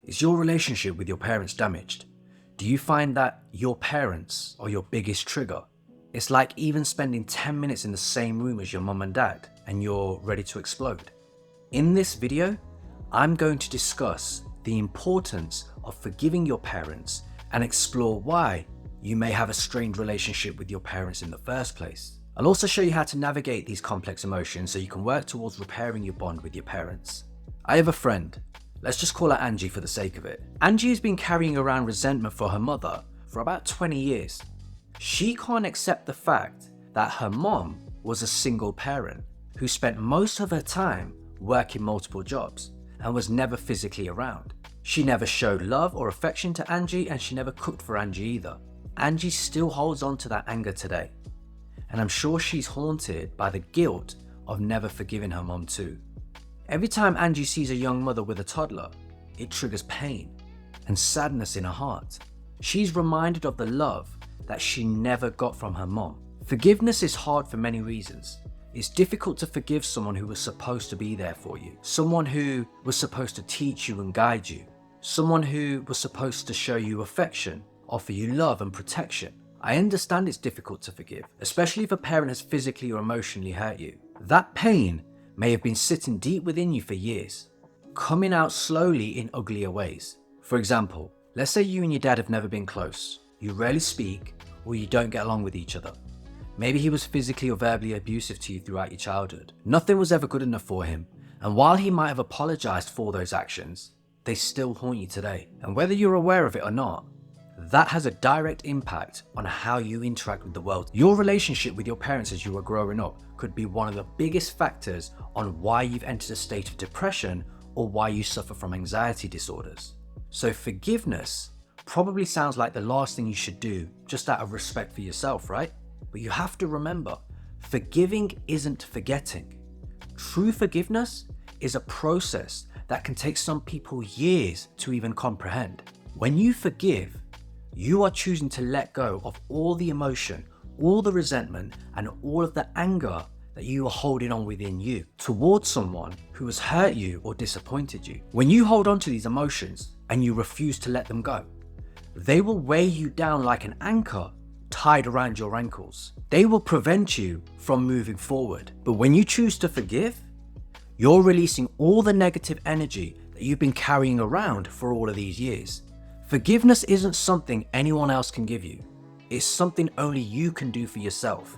Is your relationship with your parents damaged? Do you find that your parents are your biggest trigger? It's like even spending 10 minutes in the same room as your mum and dad and you're ready to explode. In this video, I'm going to discuss the importance of forgiving your parents and explore why you may have a strained relationship with your parents in the first place. I'll also show you how to navigate these complex emotions so you can work towards repairing your bond with your parents. I have a friend. Let's just call her Angie for the sake of it. Angie has been carrying around resentment for her mother for about 20 years. She can't accept the fact that her mom was a single parent who spent most of her time working multiple jobs and was never physically around. She never showed love or affection to Angie, and she never cooked for Angie either. Angie still holds on to that anger today, and I'm sure she's haunted by the guilt of never forgiving her mom too. Every time Angie sees a young mother with a toddler, it triggers pain and sadness in her heart. She's reminded of the love that she never got from her mom. Forgiveness is hard for many reasons. It's difficult to forgive someone who was supposed to be there for you, someone who was supposed to teach you and guide you, someone who was supposed to show you affection, offer you love and protection. I understand it's difficult to forgive, especially if a parent has physically or emotionally hurt you. That pain may have been sitting deep within you for years, coming out slowly in uglier ways. For example, let's say you and your dad have never been close. You rarely speak, or you don't get along with each other. Maybe he was physically or verbally abusive to you throughout your childhood. Nothing was ever good enough for him, and while he might have apologized for those actions, they still haunt you today. And whether you're aware of it or not, that has a direct impact on how you interact with the world. Your relationship with your parents as you were growing up could be one of the biggest factors on why you've entered a state of depression or why you suffer from anxiety disorders. So forgiveness probably sounds like the last thing you should do just out of respect for yourself, right? But you have to remember, forgiving isn't forgetting. True forgiveness is a process that can take some people years to even comprehend. When you forgive, you are choosing to let go of all the emotion, all the resentment, and all of the anger that you are holding on within you towards someone who has hurt you or disappointed you. When you hold on to these emotions and you refuse to let them go, they will weigh you down like an anchor tied around your ankles. They will prevent you from moving forward. But when you choose to forgive, you're releasing all the negative energy that you've been carrying around for all of these years. Forgiveness isn't something anyone else can give you. It's something only you can do for yourself.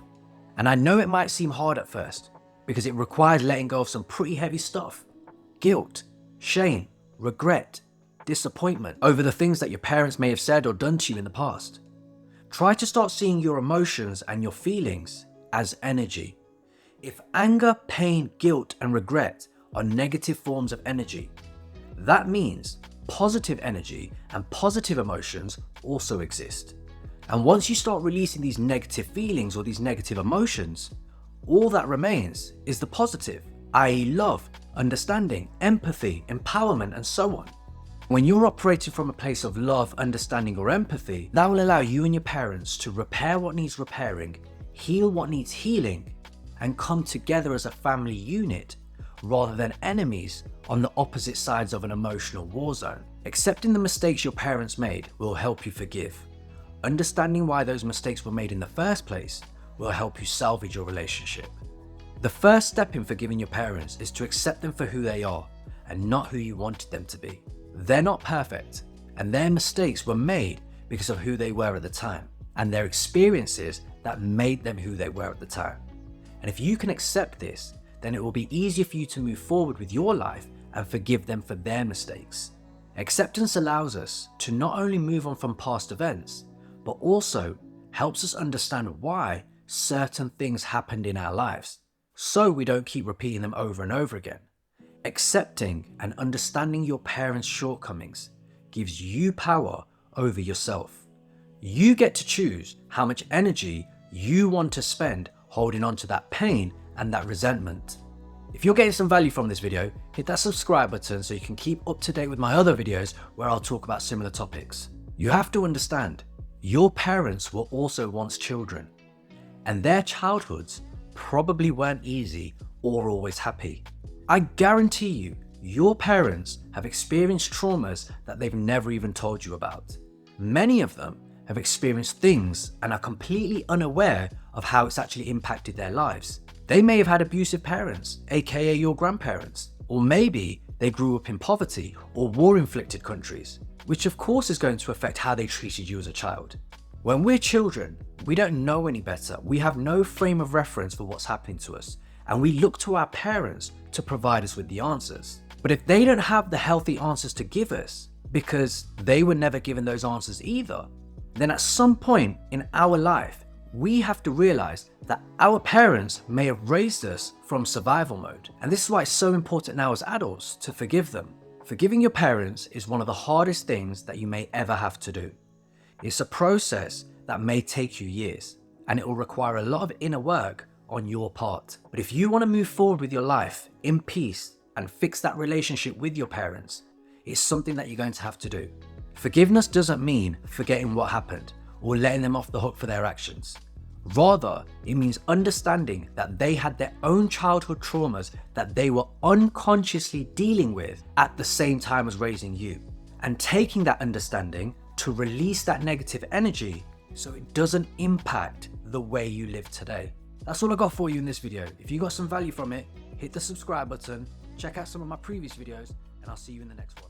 And I know it might seem hard at first because it requires letting go of some pretty heavy stuff. Guilt, shame, regret, disappointment over the things that your parents may have said or done to you in the past. Try to start seeing your emotions and your feelings as energy. If anger, pain, guilt, and regret are negative forms of energy, that means positive energy and positive emotions also exist. And once you start releasing these negative feelings or these negative emotions, all that remains is the positive, i.e. love, understanding, empathy, empowerment, and so on. When you're operating from a place of love, understanding, or empathy, that will allow you and your parents to repair what needs repairing, heal what needs healing, and come together as a family unit rather than enemies on the opposite sides of an emotional war zone. Accepting the mistakes your parents made will help you forgive. Understanding why those mistakes were made in the first place will help you salvage your relationship. The first step in forgiving your parents is to accept them for who they are and not who you wanted them to be. They're not perfect, and their mistakes were made because of who they were at the time and their experiences that made them who they were at the time. And if you can accept this, then it will be easier for you to move forward with your life and forgive them for their mistakes. Acceptance allows us to not only move on from past events, but also helps us understand why certain things happened in our lives, so we don't keep repeating them over and over again. Accepting and understanding your parents' shortcomings gives you power over yourself. You get to choose how much energy you want to spend holding on to that pain and that resentment. If you're getting some value from this video, hit that subscribe button so you can keep up to date with my other videos where I'll talk about similar topics. You have to understand, your parents were also once children, and their childhoods probably weren't easy or always happy. I guarantee you, your parents have experienced traumas that they've never even told you about. Many of them have experienced things and are completely unaware of how it's actually impacted their lives. They may have had abusive parents, aka your grandparents, or maybe they grew up in poverty or war-inflicted countries, which of course is going to affect how they treated you as a child. When we're children, we don't know any better. We have no frame of reference for what's happening to us, and we look to our parents to provide us with the answers. But if they don't have the healthy answers to give us, because they were never given those answers either, then at some point in our life, we have to realize that our parents may have raised us from survival mode. And this is why it's so important now as adults to forgive them. Forgiving your parents is one of the hardest things that you may ever have to do. It's a process that may take you years, and it will require a lot of inner work on your part. But if you want to move forward with your life in peace and fix that relationship with your parents, it's something that you're going to have to do. Forgiveness doesn't mean forgetting what happened or letting them off the hook for their actions. Rather, it means understanding that they had their own childhood traumas that they were unconsciously dealing with at the same time as raising you, and taking that understanding to release that negative energy so it doesn't impact the way you live today. That's all I got for you in this video. If you got some value from it, hit the subscribe button, check out some of my previous videos, and I'll see you in the next one.